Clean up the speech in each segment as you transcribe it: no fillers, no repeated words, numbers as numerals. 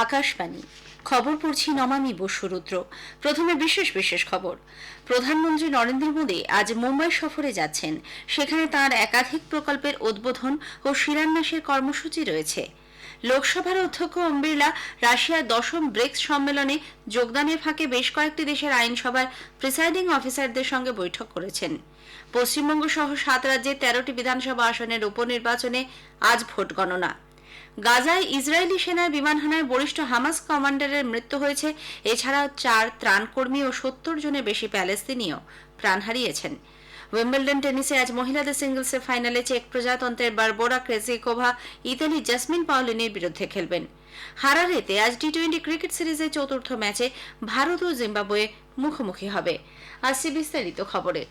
আকাশবাণী খবর পড়ছি নমামি বসুরুদ্র। প্রথমে বিশেষ খবর। প্রধানমন্ত্রী নরেন্দ্র মোদী আজ মুম্বাই সফরে যাচ্ছেন। সেখানে তাঁর একাধিক প্রকল্পের উদ্বোধন ও শিলান্যাসের কর্মসূচি রয়েছে। লোকসভার অধ্যক্ষ ওম বিড়লা রাশিয়ার 10ম ব্রিক্স সম্মেলনে যোগদানের ফাঁকে বেশ কয়েকটি দেশের আইনসভার প্রিসাইডিং অফিসারদের সঙ্গে বৈঠক করেছেন। পশ্চিমবঙ্গ সহ 7 রাজ্যের 13টি বিধানসভা আসনের উপনির্বাচনে আজ ভোট গণনা। গাজায় ইসরায়েলি সেনার বিমান হামলায় বরিষ্ঠ হামাস কমান্ডারের মৃত্যু হয়েছে। এছাড়াও 4 ত্রাণকর্মী ও 70 জনের বেশি প্যালেস্তিনীয় প্রাণ হারিয়েছেন। উইম্বলডন টেনিসে আজ মহিলাদের সিঙ্গলসের ফাইনালে চেক প্রজাতন্ত্রের বারবোরা ক্রেজিকোভা ইতালির জাসমিন পাওলিনির বিরুদ্ধে খেলবেন। হারারেতে আজ টি-20 ক্রিকেট সিরিজের চতুর্থ ম্যাচে ভারত ও জিম্বাবুয়ে মুখোমুখি হবে। আসছে বিস্তারিত খবরে।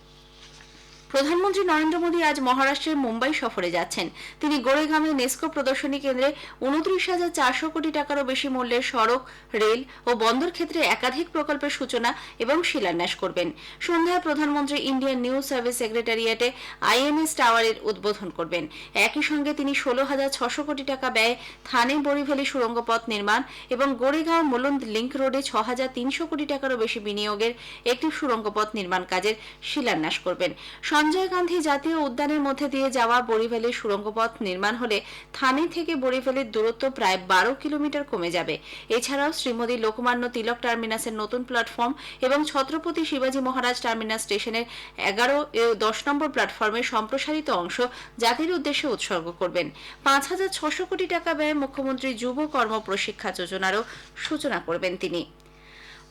প্রধানমন্ত্রী নরেন্দ্র মোদী আজ মহারাষ্ট্রের মুম্বাই সফরে যাচ্ছেন। তিনি গোরেগাঁওয়ে নেস্কো প্রদর্শনী কেন্দ্রে 29,400 কোটি টাকারও বেশি মূল্যের সড়ক, রেল ও বন্দর ক্ষেত্রে একাধিক প্রকল্পের সূচনা এবং শিলান্যাস করবেন। সন্ধ্যায় প্রধানমন্ত্রী ইন্ডিয়ান নিউজ সার্ভিস সেক্রেটারিয়েটে আইএনএস টাওয়ারের উদ্বোধন করবেন। একই সঙ্গে তিনি 16,600 কোটি টাকা ব্যয়ে থানে বরিভ্যালি সুড়ঙ্গ পথ নির্মাণ এবং গোরেগাঁও মুলুন্দ লিংক রোডে 6,300 কোটি টাকারও বেশি বিনিয়োগের একটি সুড়ঙ্গ পথ নির্মাণ কাজের শিলান্যাস করবেন। সঞ্জয় গান্ধী জাতীয় উদ্যানের মধ্যে দিয়ে যাওয়া বরিভ্যালির সুড়ঙ্গপথ নির্মাণ হলে থানে থেকে বরিভ্যালির দূরত্ব প্রায় 12 কিলোমিটার কমে যাবে। এছাড়াও শ্রীমতী লোকমান্য তিলক টার্মিনাসের নতুন প্ল্যাটফর্ম এবং ছত্রপতি শিবাজী মহারাজ টার্মিনাস স্টেশনের 11 ও 10 নম্বর প্ল্যাটফর্মের সম্প্রসারিত অংশ জাতির উদ্দেশ্যে উৎসর্গ করবেন। 5,600 কোটি টাকা ব্যয়ে মুখ্যমন্ত্রী যুব কর্ম প্রশিক্ষা যোজনারও সূচনা করবেন তিনি।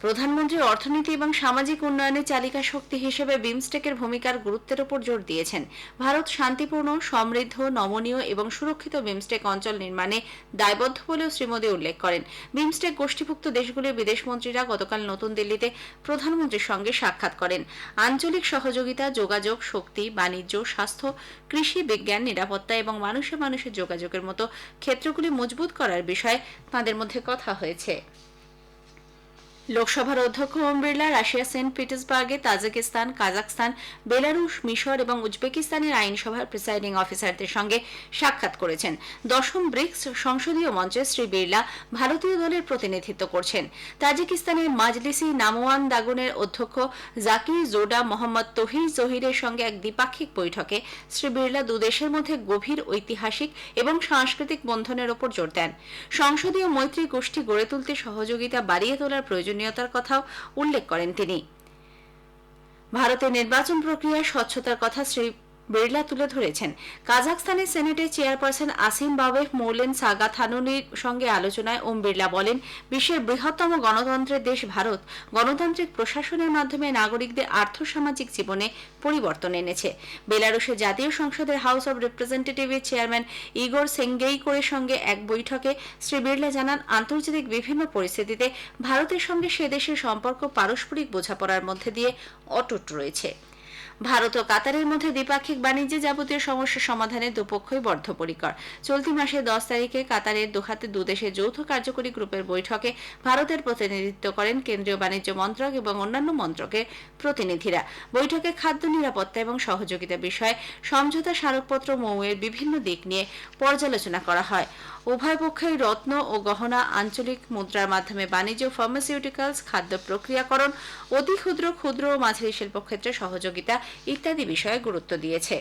প্রধানমন্ত্রী অর্থনীতি এবং সামাজিক উন্নয়নের চালিকা শক্তি হিসেবে বিমস্টেকের ভূমিকার গুরুত্বের উপর জোর দিয়েছেন। ভারত শান্তিপূর্ণ, সমৃদ্ধ, নমনীয় এবং সুরক্ষিত বিমস্টেক অঞ্চল নির্মাণে দায়বদ্ধ বলেও শ্রী মোদী উল্লেখ করেন। বিমস্টেক গোষ্ঠীভুক্ত দেশগুলির বিদেশমন্ত্রীরা গতকাল নতুন দিল্লিতে প্রধানমন্ত্রীর সঙ্গে সাক্ষাৎ করেন। আঞ্চলিক সহযোগিতা, যোগাযোগ, শক্তি, বাণিজ্য, স্বাস্থ্য, কৃষি, বিজ্ঞান, নিরাপত্তা এবং মানুষে মানুষের যোগাযোগের মতো ক্ষেত্রগুলি মজবুত করার বিষয়ে তাঁদের মধ্যে কথা হয়েছে। লোকসভার অধ্যক্ষ ওম বিড়লা রাশিয়া সেন্ট পিটার্সবার্গে তাজিকিস্তান, কাজাখস্তান, বেলারুশ, মিশর এবং উজবেকিস্তানের আইনসভার প্রিসাইডিং অফিসারদের সঙ্গে সাক্ষাৎ করেছেন। 10ম ব্রিক্স সংসদীয় মঞ্চে শ্রী বিড়লা ভারতীয় দলের প্রতিনিধিত্ব করছেন। তাজিকিস্তানের মাজলিসি নামওয়ান দাগুনের অধ্যক্ষ জাকির জোডা মোহাম্মদ তহির জহিরের সঙ্গে এক দ্বিপাক্ষিক বৈঠকে শ্রী বিড়লা দুদেশের মধ্যে গভীর ঐতিহাসিক এবং সাংস্কৃতিক বন্ধনের ওপর জোর দেন। সংসদীয় মৈত্রী গোষ্ঠী গড়ে তুলতে সহযোগিতা বাড়িয়ে তোলার প্রয়োজনীয়তার কথাও উল্লেখ করেন তিনি। ভারতের নির্বাচন প্রক্রিয়ায় স্বচ্ছতার কথা শ্রী বিড়লা তুলে ধরেছেন। কাজাখস্তানের সেনেটের চেয়ারপারসন আসিম বাবেভ মৌলেন সাগাথানুনির সঙ্গে আলোচনায় ওম বিড়লা বলেন, বিশ্বের বৃহত্তম গণতন্ত্রের দেশ ভারত গণতান্ত্রিক প্রশাসনের মাধ্যমে নাগরিকদের আর্থসামাজিক জীবনে পরিবর্তন এনেছে। বেলারুশের জাতীয় সংসদের হাউস অব রিপ্রেজেন্টেটিভের চেয়ারম্যান ইগোর সেঙ্গেইকোরের সঙ্গে এক বৈঠকে শ্রী বিড়লা জানান, আন্তর্জাতিক বিভিন্ন পরিস্থিতিতে ভারতের সঙ্গে সে দেশের সম্পর্ক পারস্পরিক বোঝাপড়ার মধ্যে দিয়ে অটুট রয়েছে। ভারত ও কাতারের মধ্যে দ্বিপাক্ষিক বাণিজ্যে যাবতীয় সমস্যা সমাধানে দুপক্ষই বদ্ধপরিকর। চলতি মাসের 10 তারিখে কাতারের দোহাতে দুদেশের যৌথ কার্যকরী গ্রুপের বৈঠকে ভারতের প্রতিনিধিত্ব করেন কেন্দ্রীয় বাণিজ্য মন্ত্রক এবং অন্যান্য মন্ত্রকের প্রতিনিধিরা। বৈঠকে খাদ্য নিরাপত্তা এবং সহযোগিতা বিষয়ে সমঝোতা স্মারকপত্র মৌয়ের বিভিন্ন দিক নিয়ে পর্যালোচনা করা হয়। উভয় পক্ষই রত্ন ও গহনা, আঞ্চলিক মুদ্রার মাধ্যমে বাণিজ্য, ফার্মাসিউটিক্যালস, খাদ্য প্রক্রিয়াকরণ, অতি ক্ষুদ্র, ক্ষুদ্র ও মাঝারি শিল্প ক্ষেত্রে সহযোগিতা ইত্যাদি বিষয়ে গুরুত্ব দিয়েছে।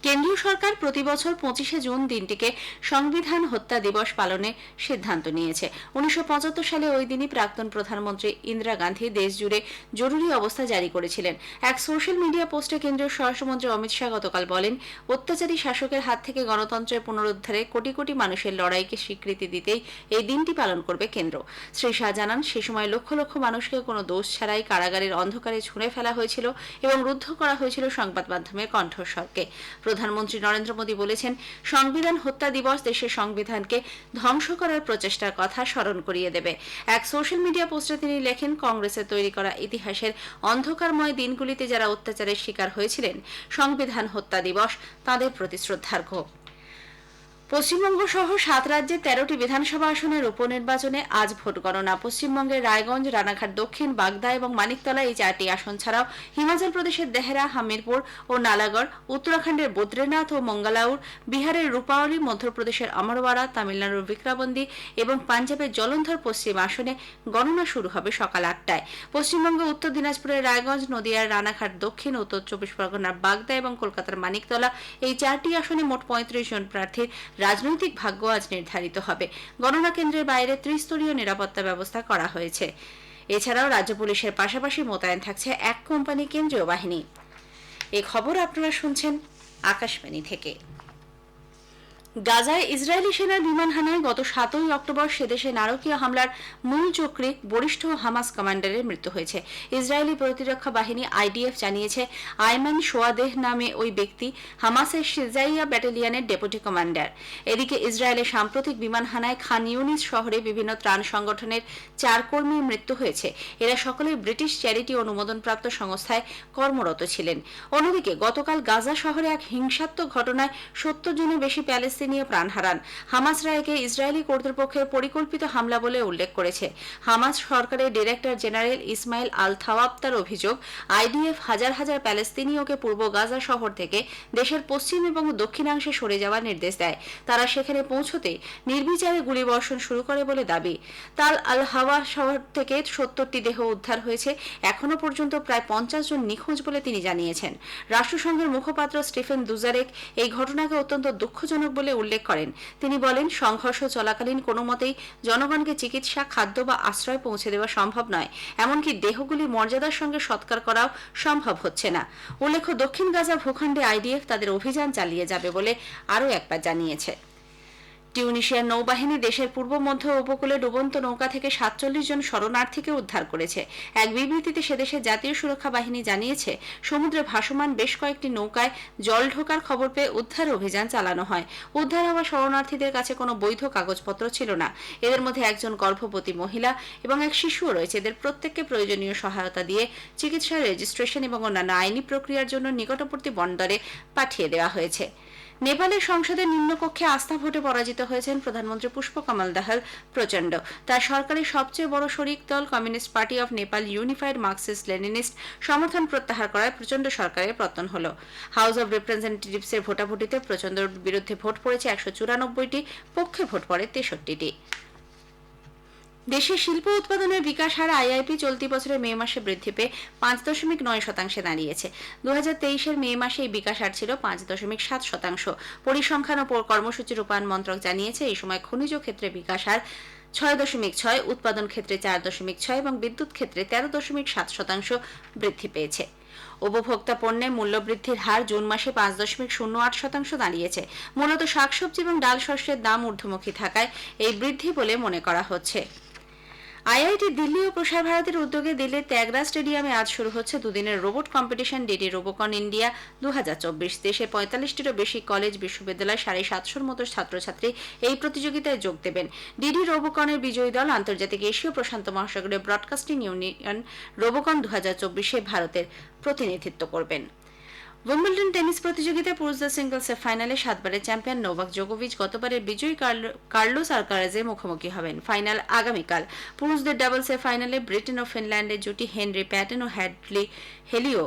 কেন্দ্রীয় সরকার প্রতি বছর 25শে জুন দিনটিকে সংবিধান হত্যা দিবস পালনের সিদ্ধান্ত নিয়েছে। 1975 সালে ওই দিনই প্রাক্তন প্রধানমন্ত্রী ইন্দিরা গান্ধী দেশ জুড়ে জরুরি অবস্থা জারি করেছিলেন। এক সোশ্যাল মিডিয়া পোস্টে কেন্দ্রীয় স্বরাষ্ট্রমন্ত্রী অমিত শাহ গতকাল বলেন, অত্যাচারী শাসকের হাত থেকে গণতন্ত্রের পুনরুদ্ধারে কোটি কোটি মানুষের লড়াইকে স্বীকৃতি দিতেই এই দিনটি পালন করবে কেন্দ্র। শ্রী শাহ জানান, সে সময় লক্ষ লক্ষ মানুষকে কোনো দোষ ছাড়াই কারাগারের অন্ধকারে ছুঁড়ে ফেলা হয়েছিল এবং রুদ্ধ করা হয়েছিল সংবাদ মাধ্যমের কণ্ঠস্বরকে। প্রধানমন্ত্রী নরেন্দ্র মোদী বলেছেন, সংবিধান হত্যা দিবস দেশের সংবিধানকে ধ্বংস করার প্রচেষ্টার কথা স্মরণ করিয়ে দেবে। এক সোশ্যাল মিডিয়া পোস্টে তিনি লেখেন, কংগ্রেসের তৈরি করা ইতিহাসের অন্ধকারময় দিনগুলিতে যারা অত্যাচারের শিকার হয়েছিলেন, সংবিধান হত্যা দিবস তাদের প্রতি শ্রদ্ধার্ঘ্য। পশ্চিমবঙ্গ সহ 7 রাজ্যের 13টি বিধানসভা আসনের উপনির্বাচনে আজ ভোট গণনা। পশ্চিমবঙ্গের রায়গঞ্জ, রানাঘাট দক্ষিণ, বাগদা এবং মানিকতলা এই 4টি আসন ছাড়াও হিমাচল প্রদেশের দেহরা, হামিরপুর ও নালাগড়, উত্তরাখণ্ডের বদ্রীনাথ ও মঙ্গলাউর, বিহারের রূপাওলি, মধ্যপ্রদেশের অমরওয়াড়া, তামিলনাড়ুর বিক্রাবন্দি এবং পাঞ্জাবের জলন্ধর পশ্চিম আসনে গণনা শুরু হবে সকাল 8টায়। পশ্চিমবঙ্গে উত্তর দিনাজপুরের রায়গঞ্জ, নদিয়ার রানাঘাট দক্ষিণ, উত্তর 24 পরগনার বাগদা এবং কলকাতার মানিকতলা এই 4টি আসনে মোট 35 জন প্রার্থীর রাজনৈতিক ভাগ্য আজ নির্ধারিত হবে। গণনা কেন্দ্রের বাইরে ত্রিস্তরীয় নিরাপত্তা ব্যবস্থা করা হয়েছে। এছাড়াও রাজ্য পুলিশের পাশাপাশি মোতায়েন থাকছে এক কোম্পানি কেন্দ্রীয় বাহিনী। এই খবর আপনারা শুনছেন আকাশবাণী থেকে। গাজায় ইসরায়েলি সেনার বিমান হানায় গত 7ই অক্টোবর সেদেশে নারকীয় হামলার মূল চক্রে বরিষ্ঠ হামাস কমান্ডারের মৃত্যু হয়েছে। ইসরায়েলি প্রতিরক্ষা বাহিনী আইডিএফ জানিয়েছে আইমান সোয়াদেহ নামে ওই ব্যক্তি হামাসের শিজাইয়া ব্যাটালিয়নের ডেপুটি কমান্ডার। এদিকে ইসরায়েলের সাম্প্রতিক বিমান হানায় খান ইউনিস শহরে বিভিন্ন ত্রাণ সংগঠনের 4 কর্মীর মৃত্যু হয়েছে। এরা সকলেই ব্রিটিশ চ্যারিটি অনুমোদনপ্রাপ্ত সংস্থায় কর্মরত ছিলেন। অন্যদিকে গতকাল গাজা শহরে এক হিংসাত্মক ঘটনায় 70 জনের বেশি প্যালেস্তিনীয় প্রাণ হারান। হামাসরা একে ইসরায়েলি কর্তৃপক্ষের পরিকল্পিত হামলা বলে উল্লেখ করেছে। হামাস সরকারের ডিরেক্টর জেনারেল ইসমাইল আল থাওয়াব তার অভিযোগ, আইডিএফ হাজার হাজার প্যালেস্তিনীয়কে পূর্ব গাজা শহর থেকে দেশের পশ্চিম এবং দক্ষিণাংশে সরে যাওয়ার নির্দেশ দেয়। তারা সেখানে পৌঁছতেই নির্বিচারে গুলিবর্ষণ শুরু করে বলে দাবি। তাল আল হাওয়া শহর থেকে 70টি দেহ উদ্ধার হয়েছে। এখনো পর্যন্ত প্রায় 50 জন নিখোঁজ বলে তিনি জানিয়েছেন। রাষ্ট্রসংঘের মুখপাত্র স্টিফেন দুজারেক এই ঘটনাকে অত্যন্ত দুঃখজনক বলে উল্লেখ করেন। তিনি বলেন, সংঘর্ষ চলাকালীন কোনো মতেই জনগণকে চিকিৎসা, খাদ্য বা আশ্রয় পৌঁছে দেওয়া সম্ভব নয়। এমনকি দেহগুলি মর্যাদার সঙ্গে সৎকার করাও সম্ভব হচ্ছে না। উল্লেখ্য, দক্ষিণ গাজা ভূখণ্ডে আইডিএফ তাদের অভিযান চালিয়ে যাবে বলে আরও একবার জানিয়েছে। টিউনিশিয়ার নৌবাহিনী দেশের পূর্ব মধ্য উপকূলে ডুবন্ত নৌকা থেকে 47 জন শরণার্থীকে উদ্ধার করেছে। এক বিবৃতিতে সেদেশের জাতীয় সুরক্ষা বাহিনী জানিয়েছে, সমুদ্রে ভাসমান বেশ কয়েকটি নৌকায় জল ঢোকার খবর পেয়ে উদ্ধার অভিযান চালানো হয়। উদ্ধার হওয়া শরণার্থীদের কাছে কোনো বৈধ কাগজপত্র ছিল না। এদের মধ্যে একজন গর্ভবতী মহিলা এবং এক শিশুও রয়েছে। এদের প্রত্যেককে প্রয়োজনীয় সহায়তা দিয়ে চিকিৎসা, রেজিস্ট্রেশন এবং অন্যান্য আইনি প্রক্রিয়ার জন্য নিকটবর্তী বন্দরে পাঠিয়ে দেওয়া হয়েছে। নেপালের সংসদের নিম্নকক্ষে আস্থা ভোটে পরাজিত হয়েছেন প্রধানমন্ত্রী পুষ্পকমল দাহাল প্রচণ্ড। তার সরকারের সবচেয়ে বড় শরিক দল communist party of Nepal unified Marxist Leninist সমর্থন প্রত্যাহার করায় প্রচণ্ড সরকারের পতন হল। হাউস অব রিপ্রেজেন্টেটিভসের ভোটাভুটিতে প্রচণ্ডর বিরুদ্ধে ভোট পড়েছে 194টি, পক্ষে ভোট পড়ে 63টি। দেশের শিল্প উৎপাদনের বিকাশ হার আইআইপি চলতি বছরের মে মাসে বৃদ্ধি পেয়ে 5.9% দাঁড়িয়েছে। 2023-এর মে মাসে এই বিকাশ হার ছিল 5.7%। পরিসংখ্যান ও কর্মসূচি রূপায়ণ মন্ত্রক জানিয়েছে, এই সময় খনিজ ক্ষেত্রে বিকাশ হার 6.6, উৎপাদন ক্ষেত্রে 4.6 এবং বিদ্যুৎ ক্ষেত্রে 13.7% বৃদ্ধি পেয়েছে। উপভোক্তা পণ্যে মূল্যবৃদ্ধির হার জুন মাসে 5.08% দাঁড়িয়েছে। মূলত শাকসবজি এবং ডাল শস্যের দাম ঊর্ধ্বমুখী থাকায় এই বৃদ্ধি বলে মনে করা হচ্ছে। আইআইটি দিল্লি ও প্রসার ভারতের উদ্যোগে দিল্লির ত্যাগরা স্টেডিয়ামে আজ শুরু হচ্ছে দুদিনের রোবট কম্পিটিশন ডিডি রোবোকন ইন্ডিয়া 2024। দেশে 45টিরও বেশি কলেজ, বিশ্ববিদ্যালয়, 750-র মতো ছাত্রছাত্রী এই প্রতিযোগিতায় যোগ দেবেন। ডিডি রোবোকনের বিজয়ী দল আন্তর্জাতিক এশীয় প্রশান্ত মহাসাগরীয় ব্রডকাস্টিং ইউনিয়ন রোবোকন 2024-এ ভারতের প্রতিনিধিত্ব করবেন। উইম্বলডন টেনিস প্রতিযোগিতায় পুরুষদের সিঙ্গলসের ফাইনালে 7বারের চ্যাম্পিয়ন নোভাক জোকোভিচ গতবারের বিজয়ী কার্লোস আলকারাজের মুখোমুখি হবেন। ফাইনাল আগামীকাল। পুরুষদের ডাবলসের ফাইনালে ব্রিটেন ও ফিনল্যান্ডের জুটি হেনরি প্যাটেন ও হ্যাডলি হেলিও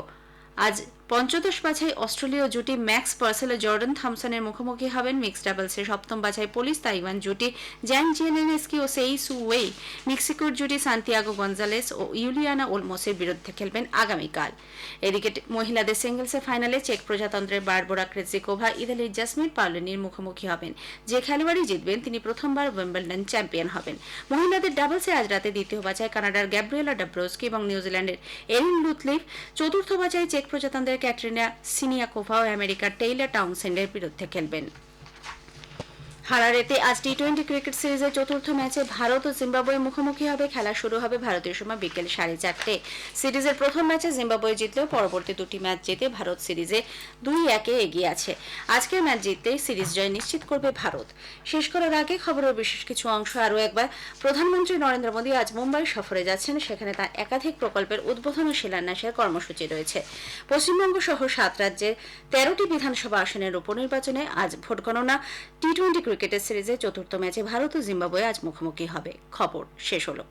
আজ পঞ্চদশ বাছাই অস্ট্রেলীয় জুটি ম্যাক্স পার্সেল ও জর্ডান থমসনের মুখোমুখি হবেন। মিক্সড ডাবলসের সপ্তম বাছাই পোলিশ তাইওয়ান জুটি জ্যাং জিয়েনেস্কি ও সেই সু ওয়েই মেক্সিকোর জুটি সান্তিয়াগো গঞ্জালেস ও ইউলিয়ানা ওলমোসের বিরুদ্ধে খেলবেন আগামীকাল। এদিকে মহিলাদের সিঙ্গলসের ফাইনালে চেক প্রজাতন্ত্রের বারবোরা ক্রেজিকোভা ইতালির জাসমিন পাওলিনির মুখোমুখি হবেন। যে খেলোয়াড়ই জিতবেন তিনি প্রথমবার উইম্বলডন চ্যাম্পিয়ন হবেন। মহিলাদের ডাবলসে আজ রাতে দ্বিতীয় বাছাই কানাডার গ্যাব্রিয়েলা ডাব্রোস্কি এবং নিউজিল্যান্ডের এরিন লুথলিফ, চতুর্থ বাছাই চেক প্রজাতন্ত্রের ক্যাটরিনা সিনিয়াকোভা ও আমেরিকার টেইলর টাউনসেন্ডের বিরুদ্ধে খেলবেন। হারারেতে আজ টি-20 ক্রিকেট সিরিজের চতুর্থ ম্যাচে ভারত ও জিম্বাবুয়ে মুখোমুখি হবে। খেলা শুরু হবে ভারতীয় সময় বিকেল 4:30। সিরিজের প্রথম ম্যাচে জিম্বাবুয়ে জিতলেও পরবর্তী দুটি ম্যাচ জিতে ভারত সিরিজে 2-1 এগিয়ে আছে। আজকের ম্যাচ জিতলেই সিরিজ জয় নিশ্চিত করবে ভারত। শেষ করার আগে খবরের বিশেষ কিছু অংশ আরও একবার। প্রধানমন্ত্রী নরেন্দ্র মোদী আজ মুম্বাই সফরে যাচ্ছেন। সেখানে তাঁর একাধিক প্রকল্পের উদ্বোধন ও শিলান্যাসের কর্মসূচি রয়েছে। পশ্চিমবঙ্গ সহ 7 রাজ্যের 13টি বিধানসভা আসনের উপনির্বাচনে আজ ভোট গণনা। টি-20 ক্রিকেটের সিরিজে চতুর্থ ম্যাচে ভারত ও জিম্বাবুয়ে আজ মুখোমুখি হবে। খবর শেষ হলো।